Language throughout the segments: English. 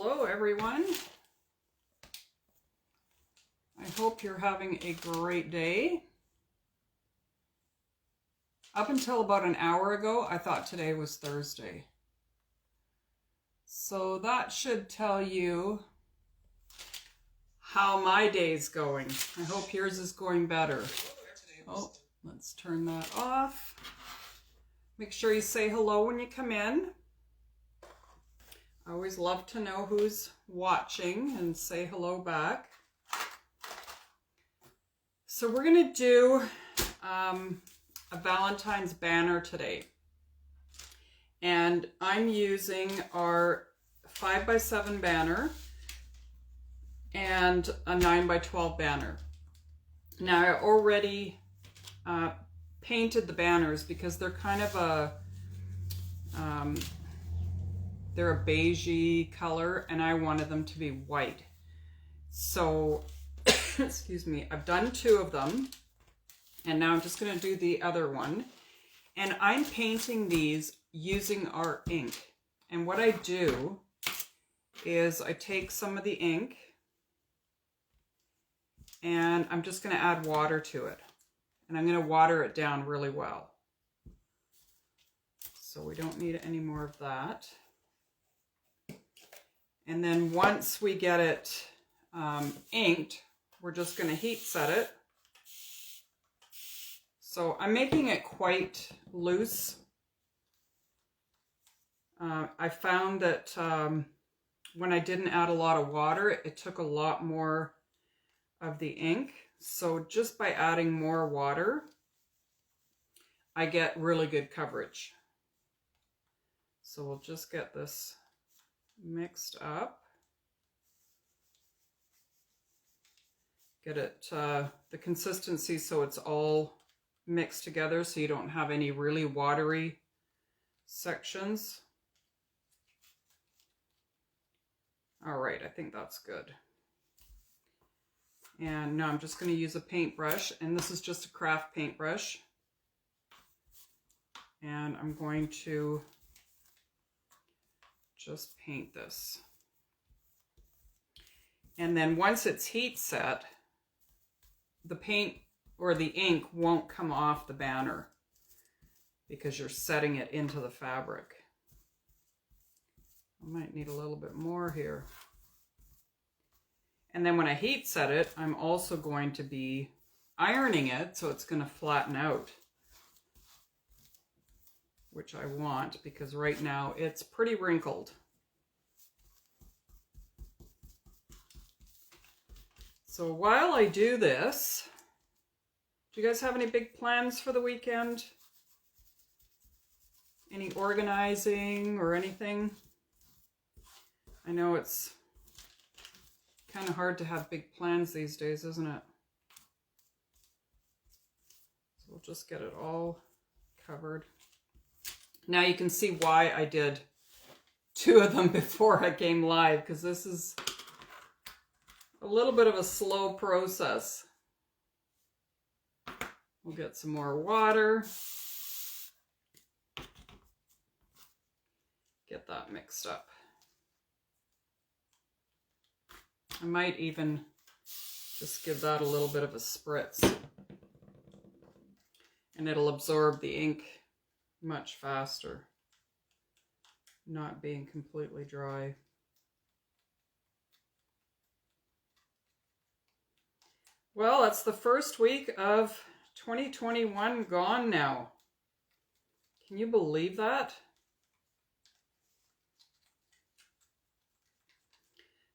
Hello everyone. I hope you're having a great day. Up until about an hour ago, I thought today was Thursday. So that should tell you how my day's going. I hope yours is going better. Oh, let's turn that off. Make sure you say hello when you come in. I always love to know who's watching and say hello back. So we're going to do a Valentine's banner today. And I'm using our 5x7 banner and a 9x12 banner. Now I already painted the banners because they're kind of a they're a beigey color and I wanted them to be white. So, excuse me, I've done 2 of them and now I'm just going to do the other one. And I'm painting these using our ink. And what I do is I take some of the ink and I'm just going to add water to it. And I'm going to water it down really well. So we don't need any more of that. And then once we get it inked, we're just going to heat set it. So I'm making it quite loose. I found that when I didn't add a lot of water, it took a lot more of the ink. So just by adding more water, I get really good coverage. So we'll just get this mixed up. Get it the consistency so it's all mixed together so you don't have any really watery sections. All right, I think that's good. And now I'm just going to use a paintbrush, and this is just a craft paintbrush. And I'm going to just paint this. And then once it's heat set, the paint or the ink won't come off the banner because you're setting it into the fabric. I might need a little bit more here. And then when I heat set it, I'm also going to be ironing it so it's going to flatten out, which I want because right now it's pretty wrinkled. So while I do this, do you guys have any big plans for the weekend? Any organizing or anything? I know it's kind of hard to have big plans these days, isn't it? So we'll just get it all covered. Now you can see why I did 2 of them before I came live, because this is a little bit of a slow process. We'll get some more water. Get that mixed up. I might even just give that a little bit of a spritz. And it'll absorb the ink much faster, not being completely dry. Well, it's the first week of 2021 gone now. Can you believe that?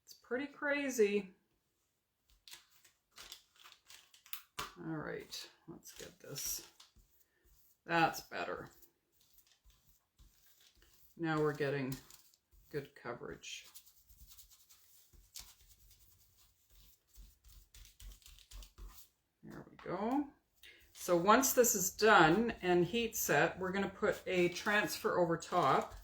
It's pretty crazy. All right, let's get this. That's better. Now we're getting good coverage. There we go. So once this is done and heat set, we're going to put a transfer over top.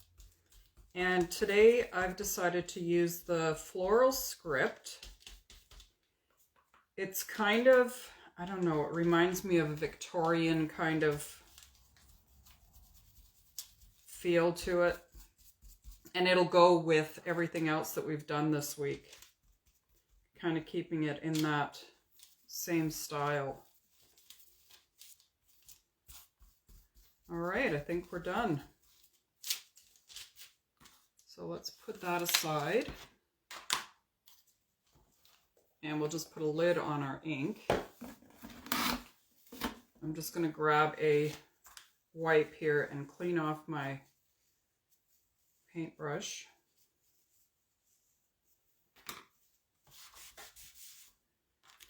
And today I've decided to use the floral script. It's kind of, I don't know, it reminds me of a Victorian kind of feel to it. And it'll go with everything else that we've done this week. Kind of keeping it in that same style. All right, I think we're done. So let's put that aside. And we'll just put a lid on our ink. I'm just going to grab a wipe here and clean off my paintbrush.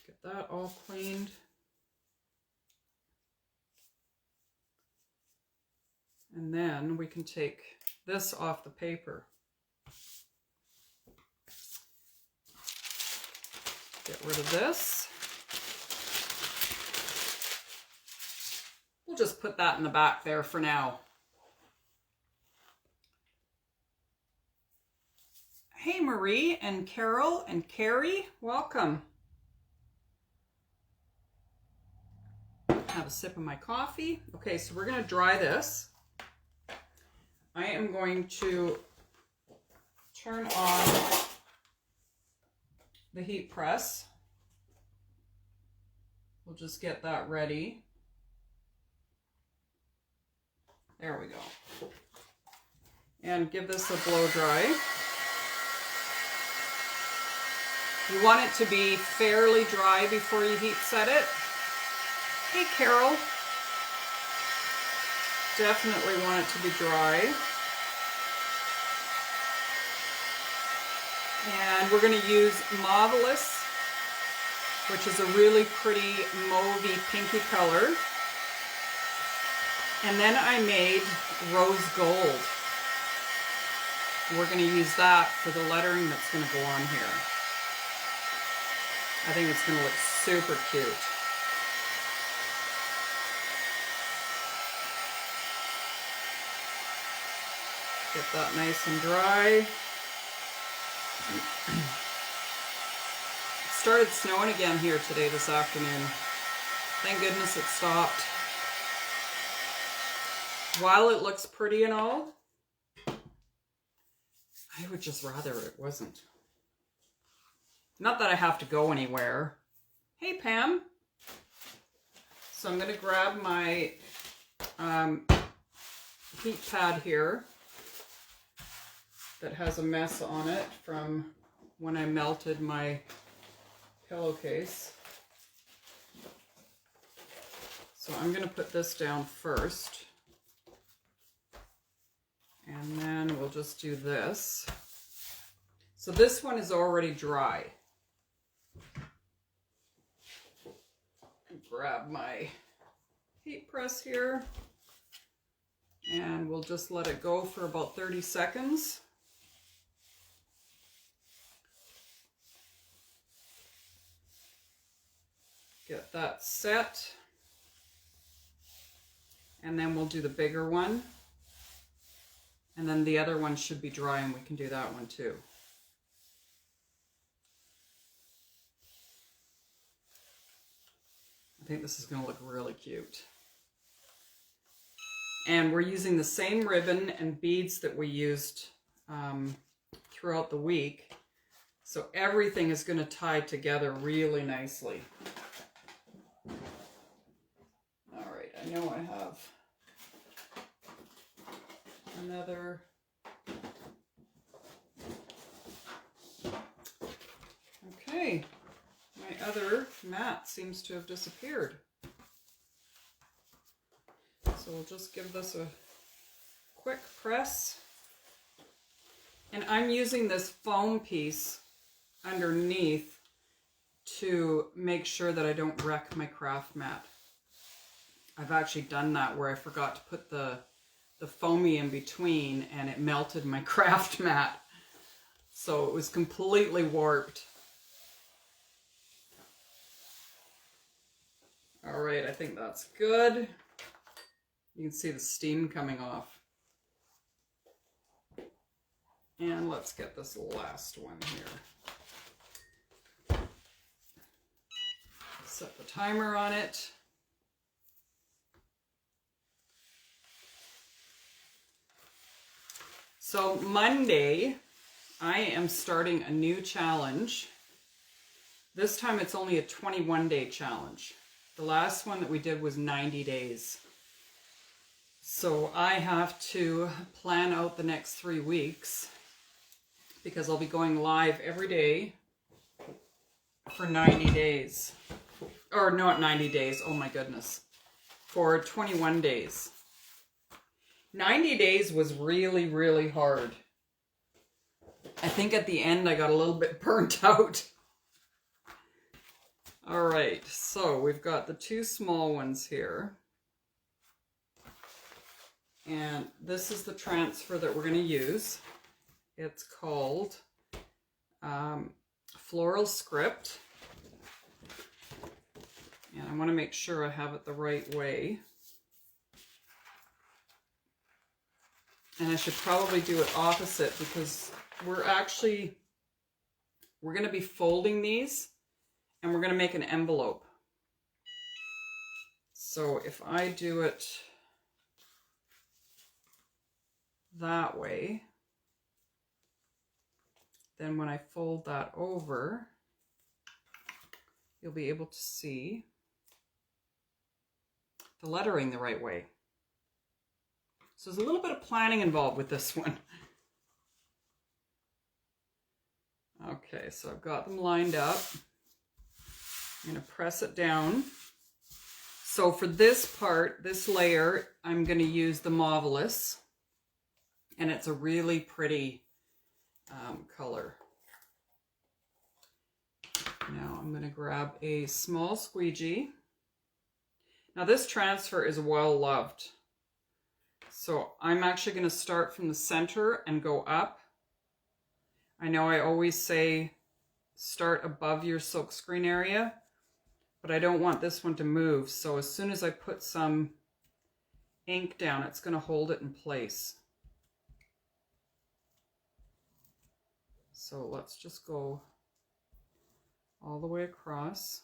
Get that all cleaned. And then we can take this off the paper. Get rid of this. We'll just put that in the back there for now. Hey Marie and Carol and Carrie, welcome. Have a sip of my coffee. Okay, so we're going to dry this. I am going to turn on the heat press. We'll just get that ready. There we go. And give this a blow dry. You want it to be fairly dry before you heat set it. Hey Carol. Definitely want it to be dry. And we're going to use Marvelous, which is a really pretty mauvey pinky color. And then I made Rose Gold. We're going to use that for the lettering that's going to go on here. I think it's going to look super cute. Get that nice and dry. It started snowing again here today this afternoon. Thank goodness it stopped. While it looks pretty and all, I would just rather it wasn't. Not that I have to go anywhere. Hey Pam. So I'm going to grab my heat pad here that has a mess on it from when I melted my pillowcase. So I'm going to put this down first. And then we'll just do this. So this one is already dry. Grab my heat press here. And we'll just let it go for about 30 seconds. Get that set. And then we'll do the bigger one. And then the other one should be dry and we can do that one too. I think this is going to look really cute. And we're using the same ribbon and beads that we used throughout the week. So everything is going to tie together really nicely. All right, I know I have another. Okay, my other mat seems to have disappeared. So we'll just give this a quick press. And I'm using this foam piece underneath to make sure that I don't wreck my craft mat. I've actually done that where I forgot to put the foamy in between and it melted my craft mat. So it was completely warped. All right, I think that's good. You can see the steam coming off. And let's get this last one here. Set the timer on it. So Monday, I am starting a new challenge. This time it's only a 21-day challenge. The last one that we did was 90 days. So I have to plan out the next 3 weeks because I'll be going live every day for 90 days. Or not 90 days, oh my goodness. For 21 days. 90 days was really, really hard. I think at the end I got a little bit burnt out. All right, so we've got the 2 small ones here. And this is the transfer that we're going to use. It's called Floral Script. And I want to make sure I have it the right way. And I should probably do it opposite because we're going to be folding these and we're going to make an envelope. So if I do it that way, then when I fold that over, you'll be able to see the lettering the right way. So there's a little bit of planning involved with this one. Okay, so I've got them lined up. I'm going to press it down. So for this part, this layer, I'm going to use the Marvelous. And it's a really pretty color. Now I'm going to grab a small squeegee. Now this transfer is well loved. So I'm actually going to start from the center and go up. I know I always say start above your silkscreen area, but I don't want this one to move. So as soon as I put some ink down, it's going to hold it in place. So let's just go all the way across.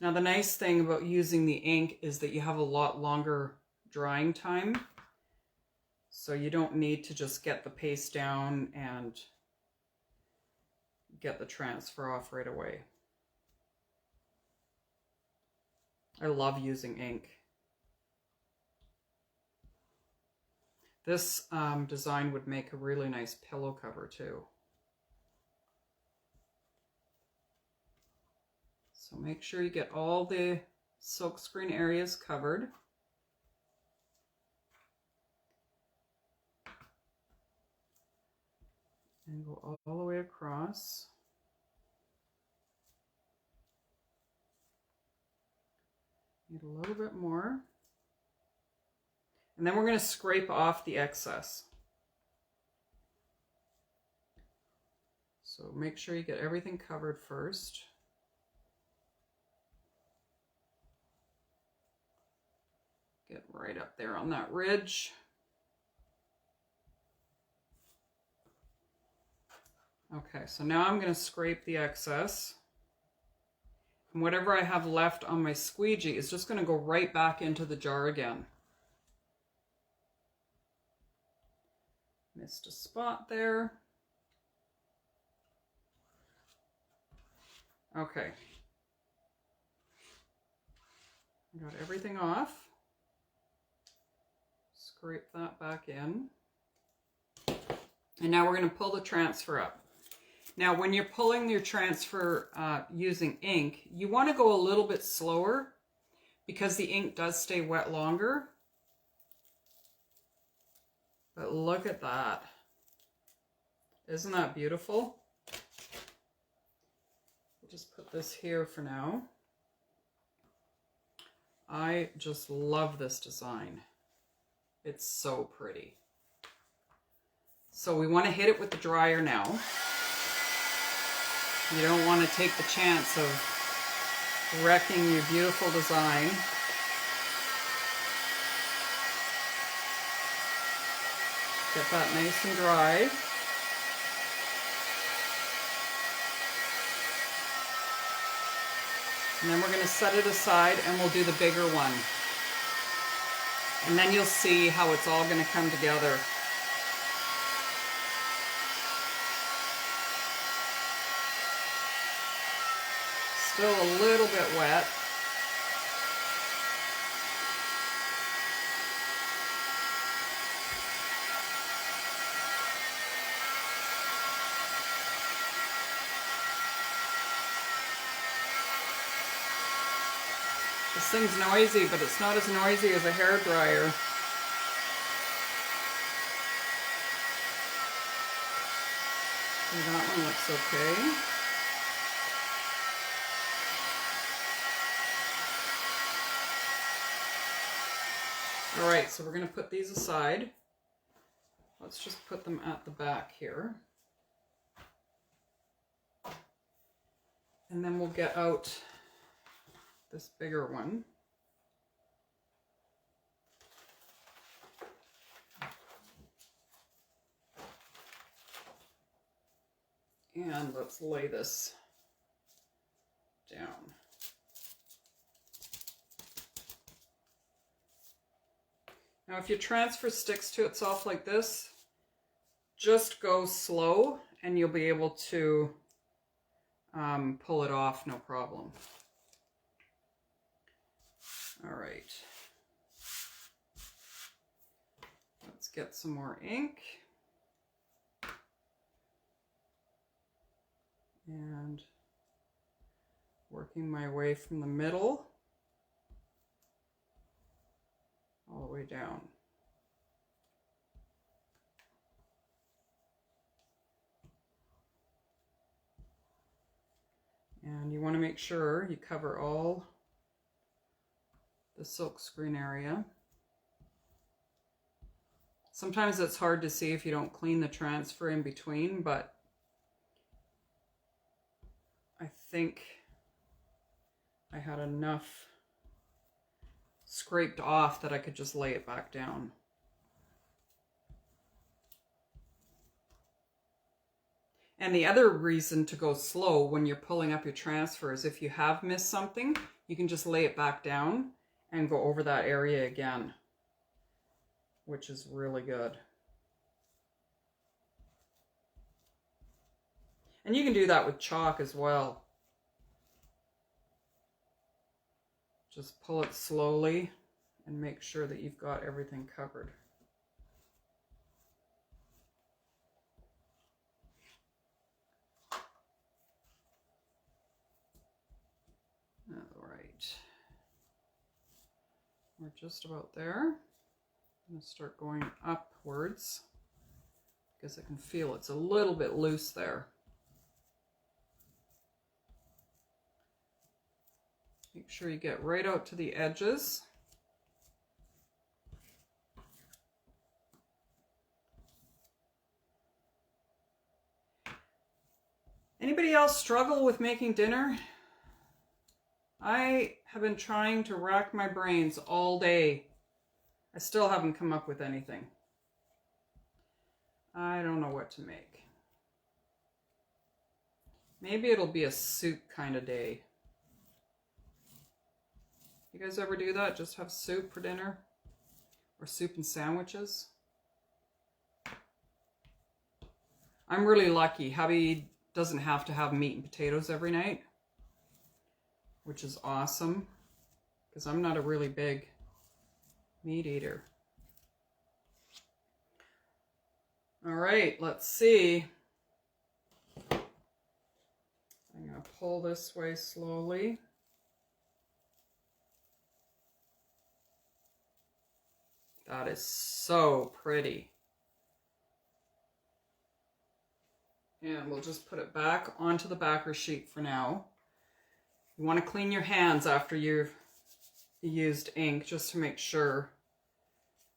Now the nice thing about using the ink is that you have a lot longer drying time. So you don't need to just get the paste down and get the transfer off right away. I love using ink. This design would make a really nice pillow cover too. So make sure you get all the silkscreen areas covered. And go all the way across. Need a little bit more. And then we're going to scrape off the excess. So make sure you get everything covered first. Get right up there on that ridge. Okay, so now I'm going to scrape the excess. And whatever I have left on my squeegee is just going to go right back into the jar again. Missed a spot there. Okay. Got everything off. Scrape that back in. And now we're going to pull the transfer up. Now, when you're pulling your transfer using ink, you want to go a little bit slower because the ink does stay wet longer. But look at that. Isn't that beautiful? We'll just put this here for now. I just love this design. It's so pretty. So we want to hit it with the dryer now. You don't want to take the chance of wrecking your beautiful design. Get that nice and dry. And then we're going to set it aside and we'll do the bigger one. And then you'll see how it's all going to come together. still a little bit wet. This thing's noisy, but it's not as noisy as a hairdryer. That one looks okay. All right, so we're going to put these aside. Let's just put them at the back here. And then we'll get out this bigger one. And let's lay this down. Now, if your transfer sticks to itself like this, just go slow and you'll be able to pull it off, no problem. All right. Let's get some more ink. And working my way from the middle all the way down. And you want to make sure you cover all the silk screen area. Sometimes it's hard to see if you don't clean the transfer in between, but I think I had enough scraped off that I could just lay it back down. And the other reason to go slow when you're pulling up your transfer is if you have missed something, you can just lay it back down and go over that area again, which is really good. And you can do that with chalk as well. Just pull it slowly and make sure that you've got everything covered. All right. We're just about there. I'm going to start going upwards because I can feel it's a little bit loose there. Make sure you get right out to the edges. Anybody else struggle with making dinner? I have been trying to rack my brains all day. I still haven't come up with anything. I don't know what to make. Maybe it'll be a soup kind of day. You guys ever do that? Just have soup for dinner? Or soup and sandwiches? I'm really lucky. Hubby doesn't have to have meat and potatoes every night, which is awesome because I'm not a really big meat eater. All right, let's see. I'm going to pull this way slowly. That is so pretty. And we'll just put it back onto the backer sheet for now. You want to clean your hands after you've used ink just to make sure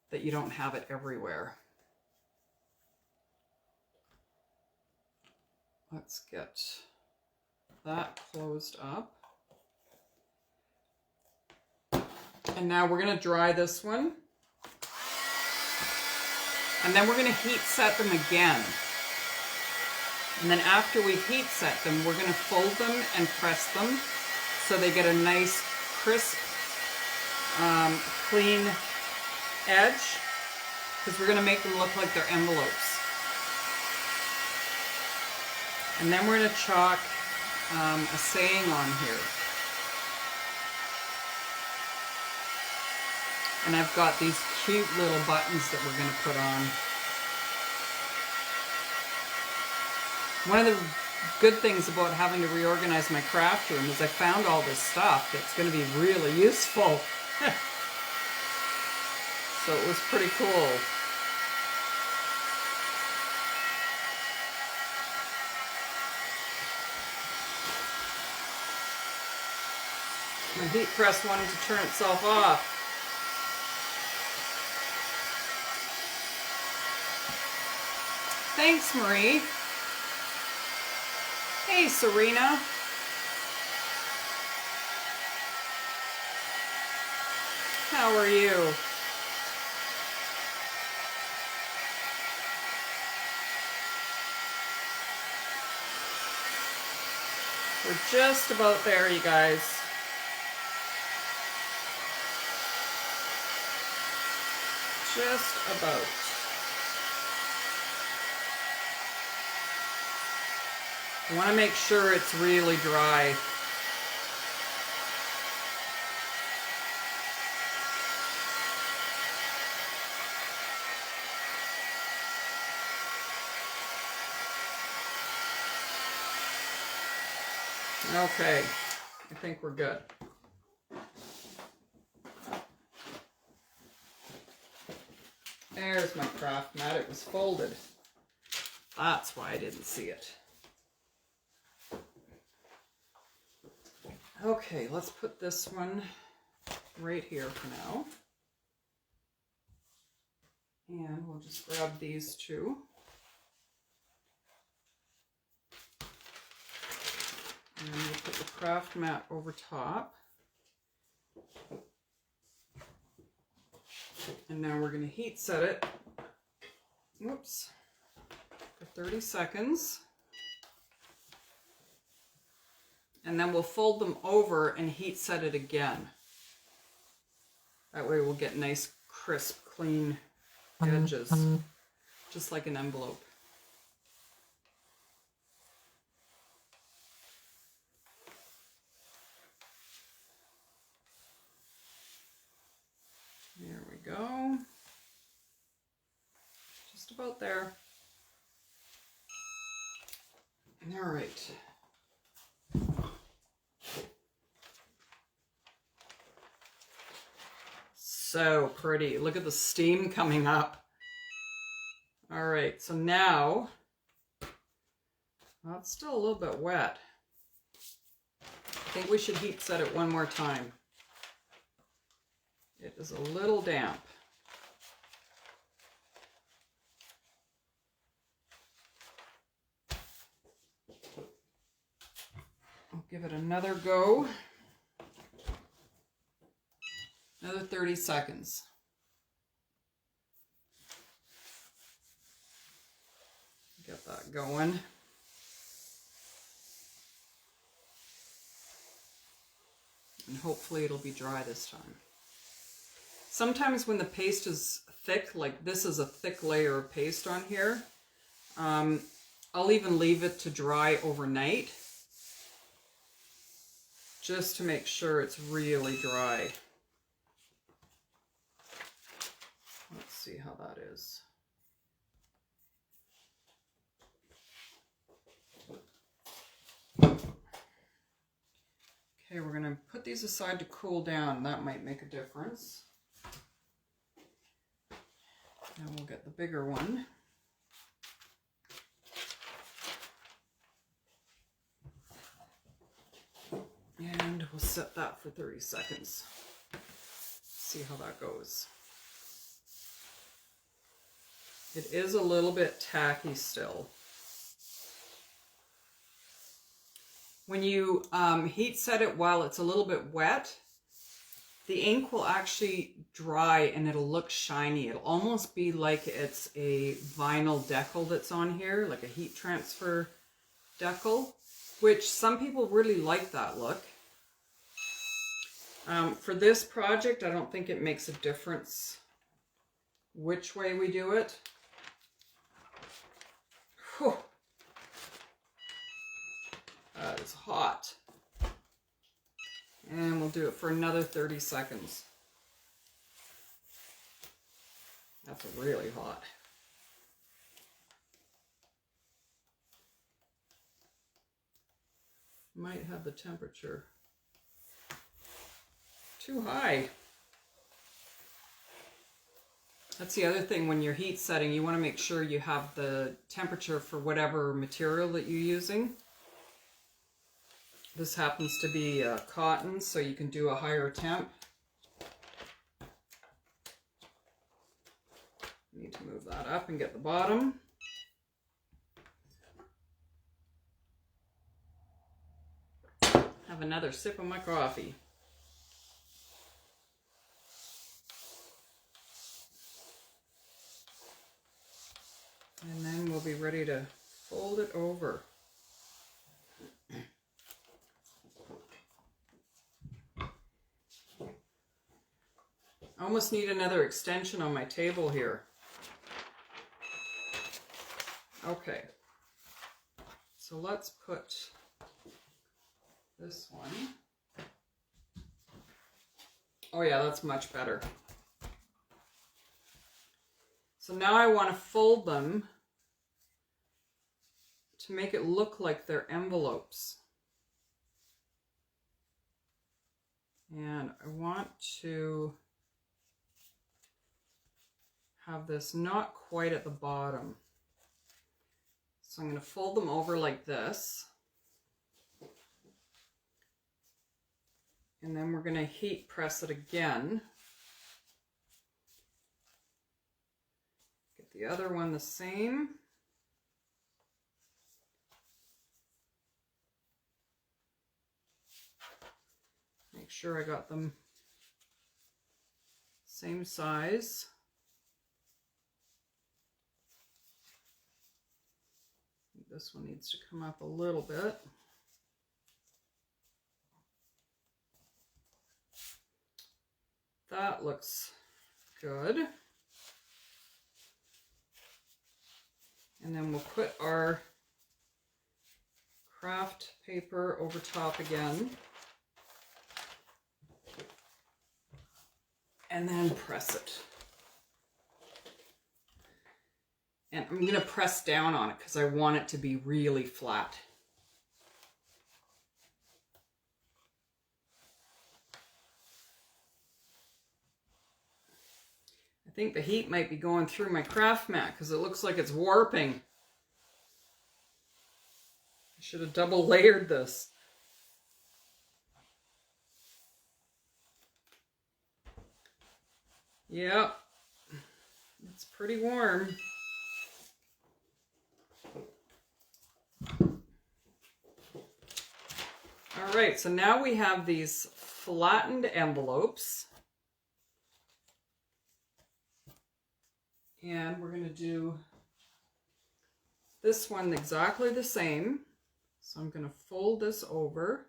that you don't have it everywhere. Let's get that closed up. And now we're going to dry this one. And then we're going to heat set them again. And then after we've heat set them, we're going to fold them and press them so they get a nice, crisp, clean edge, because we're going to make them look like they're envelopes. And then we're going to chalk a saying on here. And I've got these cute little buttons that we're going to put on. One of the good things about having to reorganize my craft room is I found all this stuff that's going to be really useful. So it was pretty cool. My heat press wanted to turn itself off. Thanks, Marie. Hey, Serena. How are you? We're just about there, you guys. Just about. I want to make sure it's really dry. Okay, I think we're good. There's my craft mat. It was folded. That's why I didn't see it. Okay, let's put this one right here for now. And we'll just grab these two. And then we'll put the craft mat over top. And now we're going to heat set it, whoops, for 30 seconds. And then we'll fold them over and heat set it again. That way we'll get nice, crisp, clean edges, just like an envelope. There we go. Just about there. All right. So pretty. Look at the steam coming up. All right, so now, well, it's still a little bit wet. I think we should heat set it one more time. It is a little damp. I'll give it another go. Another 30 seconds. Get that going. And hopefully it'll be dry this time. Sometimes when the paste is thick, like this is a thick layer of paste on here, I'll even leave it to dry overnight just to make sure it's really dry. Let's see how that is. Okay, we're going to put these aside to cool down. That might make a difference. Now we'll get the bigger one. And we'll set that for 30 seconds. See how that goes. It is a little bit tacky still. When you heat set it while it's a little bit wet, the ink will actually dry and it'll look shiny. It'll almost be like it's a vinyl decal that's on here, like a heat transfer decal, which some people really like that look. For this project, I don't think it makes a difference which way we do it. Whew. That is hot. And we'll do it for another 30 seconds. That's really hot. Might have the temperature too high. That's the other thing when you're heat setting, you want to make sure you have the temperature for whatever material that you're using. This happens to be cotton, so you can do a higher temp. Need to move that up and get the bottom. Have another sip of my coffee. And then we'll be ready to fold it over. I almost need another extension on my table here. Okay, so let's put this one. Oh yeah, that's much better. So now I want to fold them to make it look like they're envelopes. And I want to have this not quite at the bottom. So I'm going to fold them over like this. And then we're going to heat press it again. Get the other one the same. Make sure I got them same size. This one needs to come up a little bit. That looks good. And then we'll put our craft paper over top again. And then press it. And I'm going to press down on it because I want it to be really flat. I think the heat might be going through my craft mat because it looks like it's warping. I should have double layered this. Yep, it's pretty warm. All right, so now we have these flattened envelopes. And we're going to do this one exactly the same. So I'm going to fold this over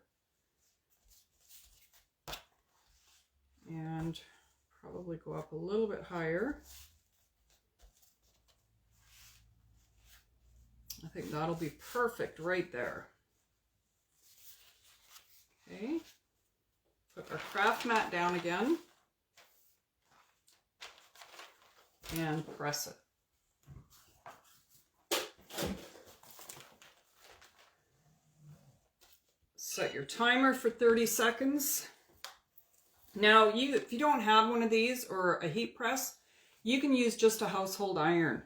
and probably go up a little bit higher. I think that'll be perfect right there. Okay, put our craft mat down again and press it. Set your timer for 30 seconds. Now, if you don't have one of these or a heat press, you can use just a household iron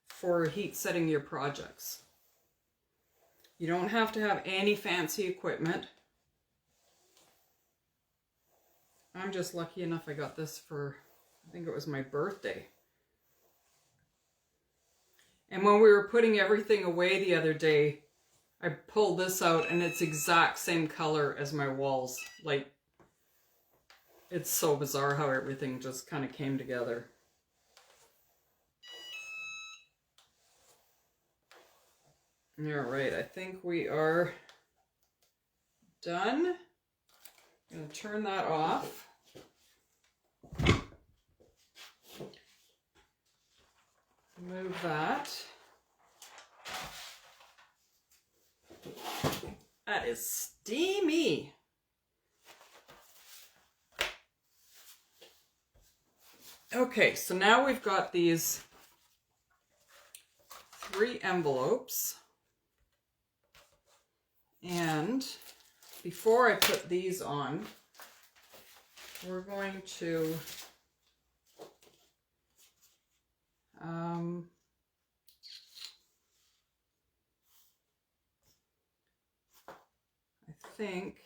for heat setting your projects. You don't have to have any fancy equipment. I'm just lucky enough I got this for, I think it was my birthday. And when we were putting everything away the other day, I pulled this out and it's exact same color as my walls. Like, it's so bizarre how everything just kind of came together. All right, I think we are done. I'm going to turn that off. Move that. That that is steamy. Okay, so now we've got these 3 envelopes. And before I put these on, we're going to I think,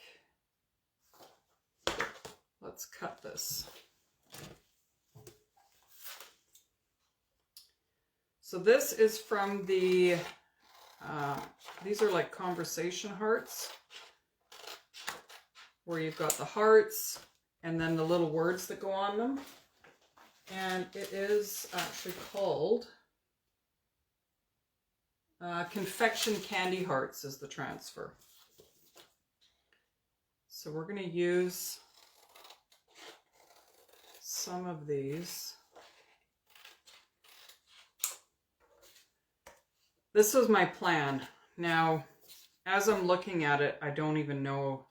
let's cut this. So this is from the, these are like conversation hearts, where you've got the hearts and then the little words that go on them. And it is actually called Confection Candy Hearts is the transfer. So we're going to use some of these. This was my plan. Now, as I'm looking at it, I don't even know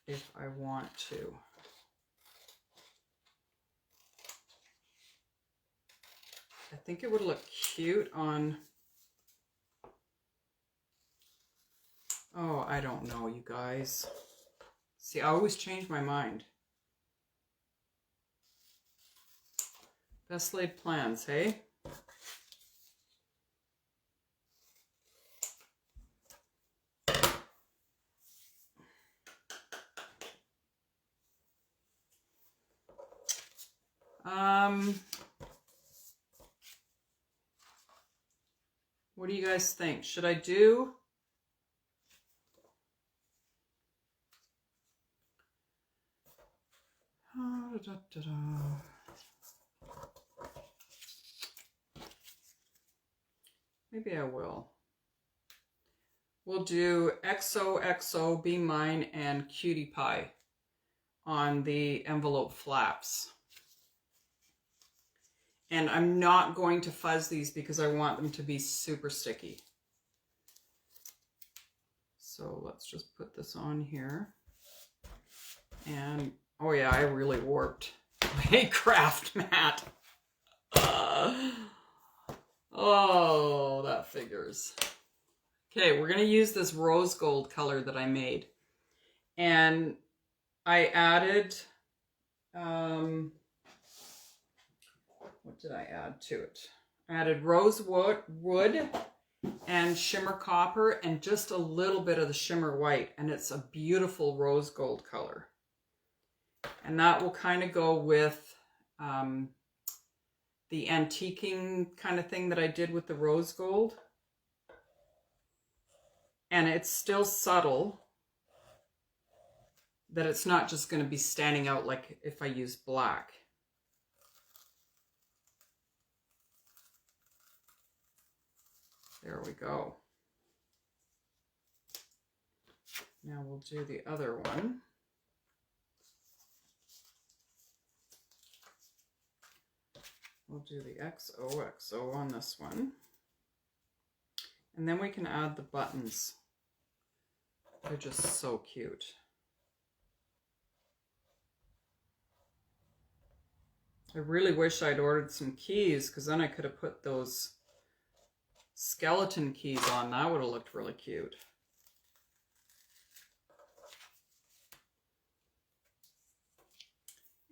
if I want to. I think it would look cute on, oh, I don't know, you guys. See, I always change my mind. Best laid plans, hey? What do you guys think? Should I do maybe I will. We'll do XOXO, Be Mine, and Cutie Pie on the envelope flaps. And I'm not going to fuzz these because I want them to be super sticky. So let's just put this on here. And, oh yeah, I really warped my craft mat. Oh, that figures. Okay, we're going to use this rose gold color that I made. And I added, what did I add to it? I added rosewood wood and shimmer copper and just a little bit of the shimmer white, and it's a beautiful rose gold color. And that will kind of go with the antiquing kind of thing that I did with the rose gold. And it's still subtle, that it's not just going to be standing out like if I use black. There we go. Now we'll do the other one. We'll do the XOXO on this one. And then we can add the buttons. They're just so cute. I really wish I'd ordered some keys, because then I could have put those skeleton keys on. That would have looked really cute.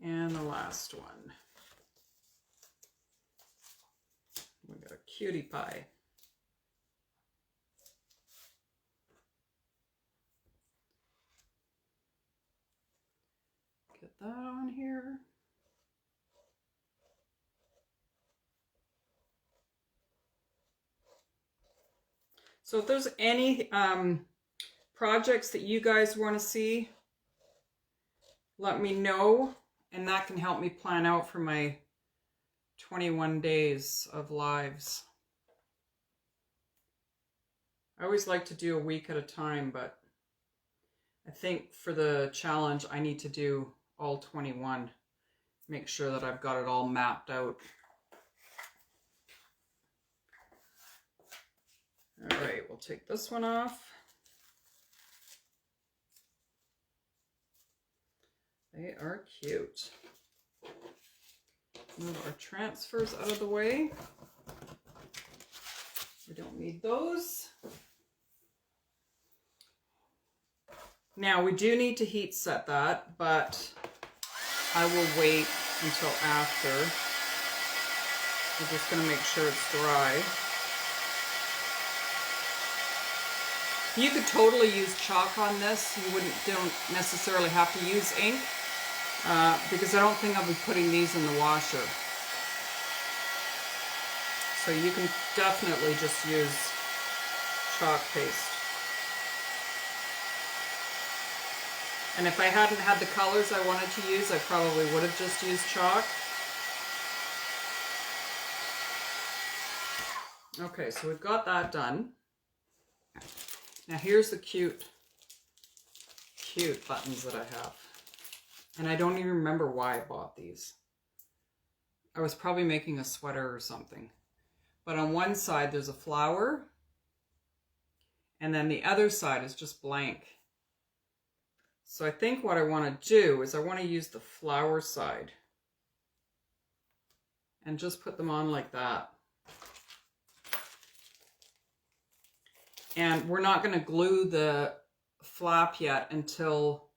And the last one. We got a cutie pie. Get that on here. So if there's any projects that you guys want to see, let me know, and that can help me plan out for my 21 days of lives. I always like to do a week at a time, but I think for the challenge I need to do all 21. Make sure that I've got it all mapped out. All right, we'll take this one off. are cute. Move our transfers out of the way. We don't need those. Now we do need to heat set that, but I will wait until after. I'm just going to make sure it's dry. You could totally use chalk on this. You don't necessarily have to use ink because I don't think I'll be putting these in the washer. So you can definitely just use chalk paste. And if I hadn't had the colors I wanted to use, I probably would have just used chalk. Okay, so we've got that done. Now here's the cute buttons that I have. And I don't even remember why I bought these. I was probably making a sweater or something. But on one side there's a flower, and then the other side is just blank. So I think what I want to do is I want to use the flower side and just put them on like that. And we're not going to glue the flap yet until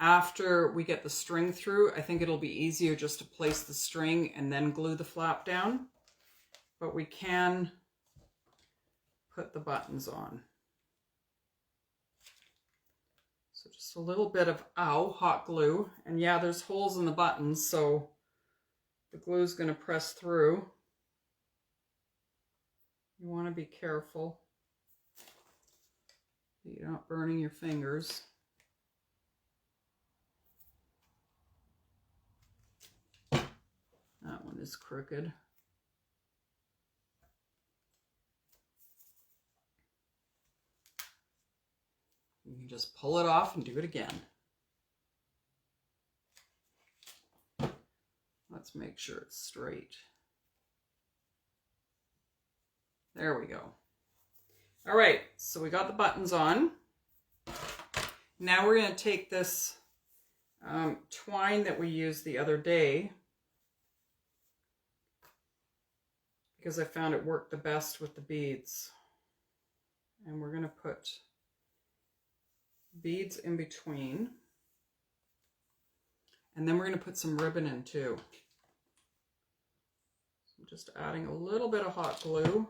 after we get the string through. I think it'll be easier just to place the string and then glue the flap down. But we can put the buttons on. So just a little bit of hot glue. And yeah, there's holes in the buttons, so the glue is going to press through. You want to be careful that you're not burning your fingers. That one is crooked. You can just pull it off and do it again. Let's make sure it's straight. There we go. All right, so we got the buttons on. Now we're going to take this twine that we used the other day, because I found it worked the best with the beads. And we're going to put beads in between, and then we're going to put some ribbon in too. So I'm just adding a little bit of hot glue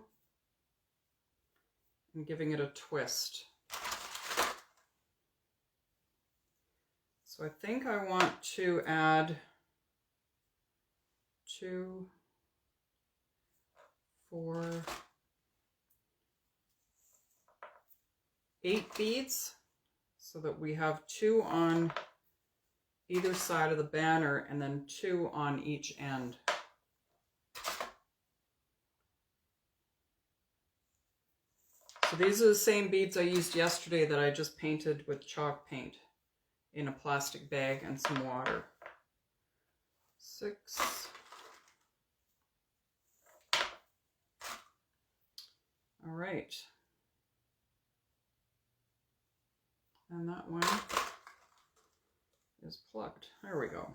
and giving it a twist. So I think I want to add 2, 4, 8 beads, so that we have 2 on either side of the banner and then 2 on each end. So these are the same beads I used yesterday that I just painted with chalk paint in a plastic bag and some water. 6. All right. And that one is plugged. There we go.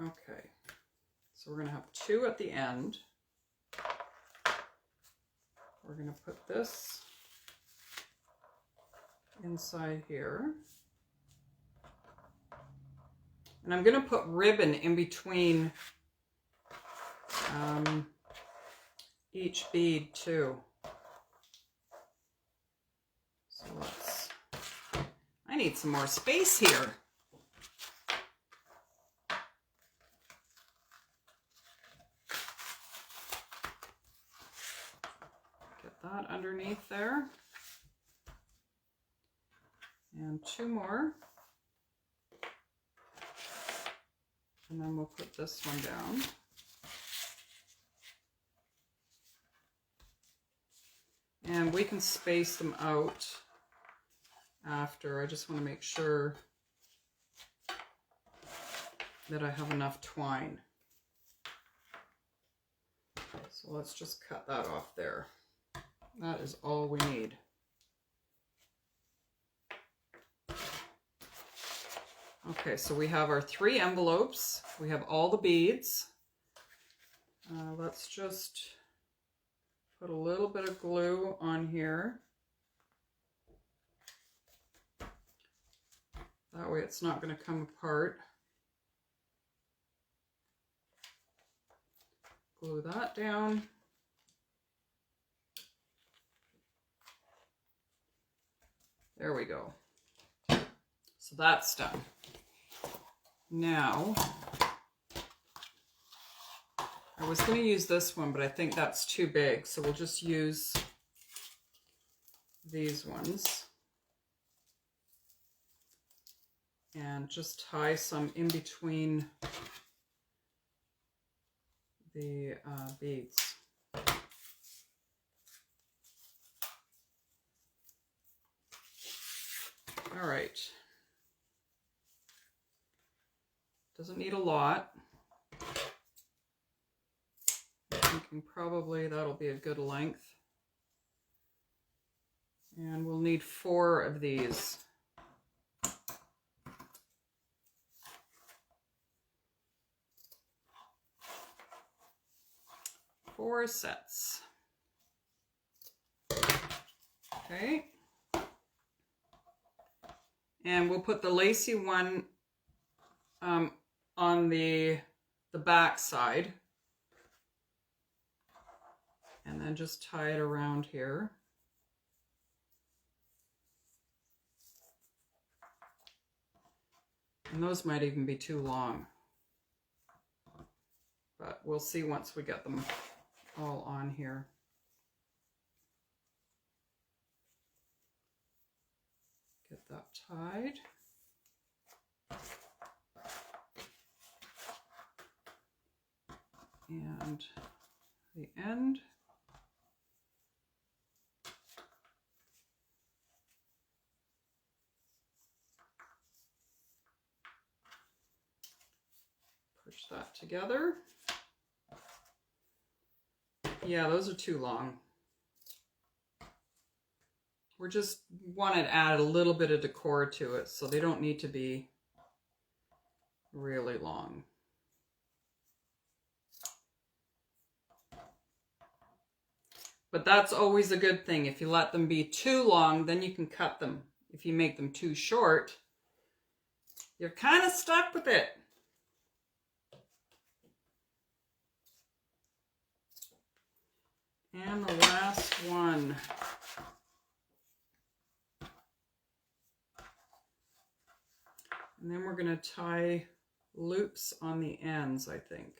Okay, so we're going to have 2 at the end. We're going to put this inside here. And I'm going to put ribbon in between each bead too. So I need some more space here. Get that underneath there. And 2 more. And then we'll put this one down. And we can space them out after. I just want to make sure that I have enough twine. So let's just cut that off there. That is all we need. Okay, so we have our 3 envelopes. We have all the beads. Let's just put a little bit of glue on here. That way it's not going to come apart. Glue that down. There we go. So that's done. Now, I was going to use this one, but I think that's too big. So we'll just use these ones. And just tie some in between the beads. All right. Doesn't need a lot. I'm thinking probably that'll be a good length. And we'll need 4 of these. 4 sets. Okay. And we'll put the lacy one on the back side. And then just tie it around here. And those might even be too long. But we'll see once we get them all on here. Get that tied. And the end. Push that together. Yeah, those are too long. We just want to add a little bit of decor to it, so they don't need to be really long. But that's always a good thing. If you let them be too long, then you can cut them. If you make them too short, you're kind of stuck with it. And the last one. And then we're going to tie loops on the ends, I think,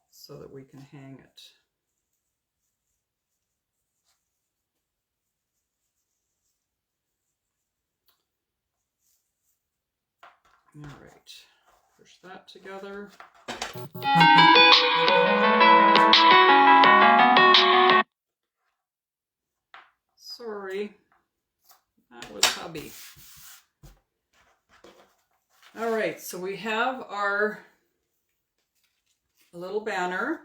so that we can hang it. All right, push that together. Sorry, that was hubby. All right, so we have our little banner.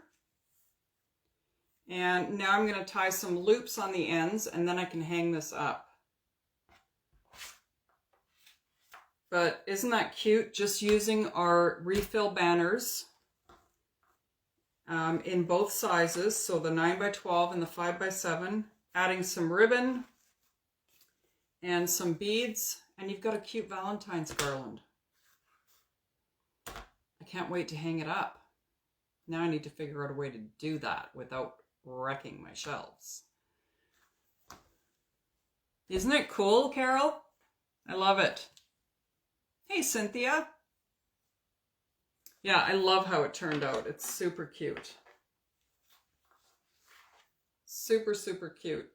And now I'm going to tie some loops on the ends, and then I can hang this up. But isn't that cute? Just using our refill banners in both sizes, so the 9x12 and the 5x7, adding some ribbon and some beads, and you've got a cute Valentine's garland. I can't wait to hang it up. Now I need to figure out a way to do that without wrecking my shelves. Isn't it cool, Carol? I love it. Hey, Cynthia. Yeah, I love how it turned out. It's super cute. Super, super cute.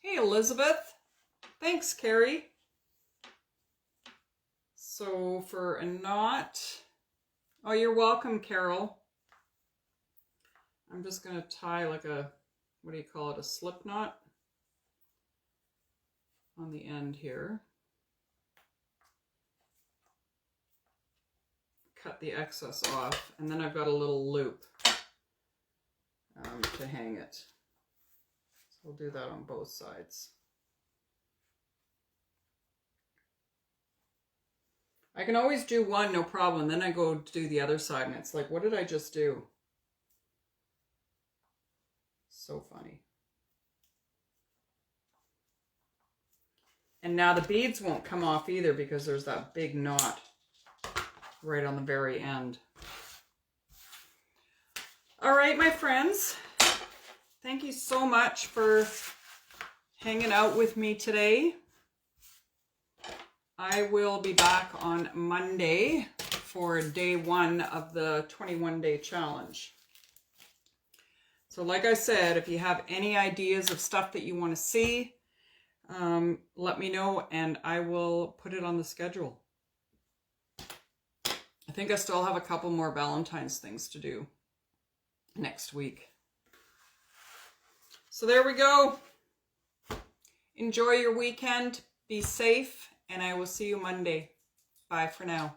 Hey, Elizabeth. Thanks, Carrie. So for a knot, oh, you're welcome, Carol. I'm just going to tie like a, what do you call it, a slip knot on the end here. Cut the excess off, and then I've got a little loop to hang it. We'll do that on both sides. I can always do one, no problem. Then I go to do the other side and it's like, what did I just do? So funny. And now the beads won't come off either because there's that big knot right on the very end. All right, my friends. Thank you so much for hanging out with me today. I will be back on Monday for day 1 of the 21-day challenge. So like I said, if you have any ideas of stuff that you want to see, let me know and I will put it on the schedule. I think I still have a couple more Valentine's things to do next week. So there we go. Enjoy your weekend. Be safe, and I will see you Monday. Bye for now.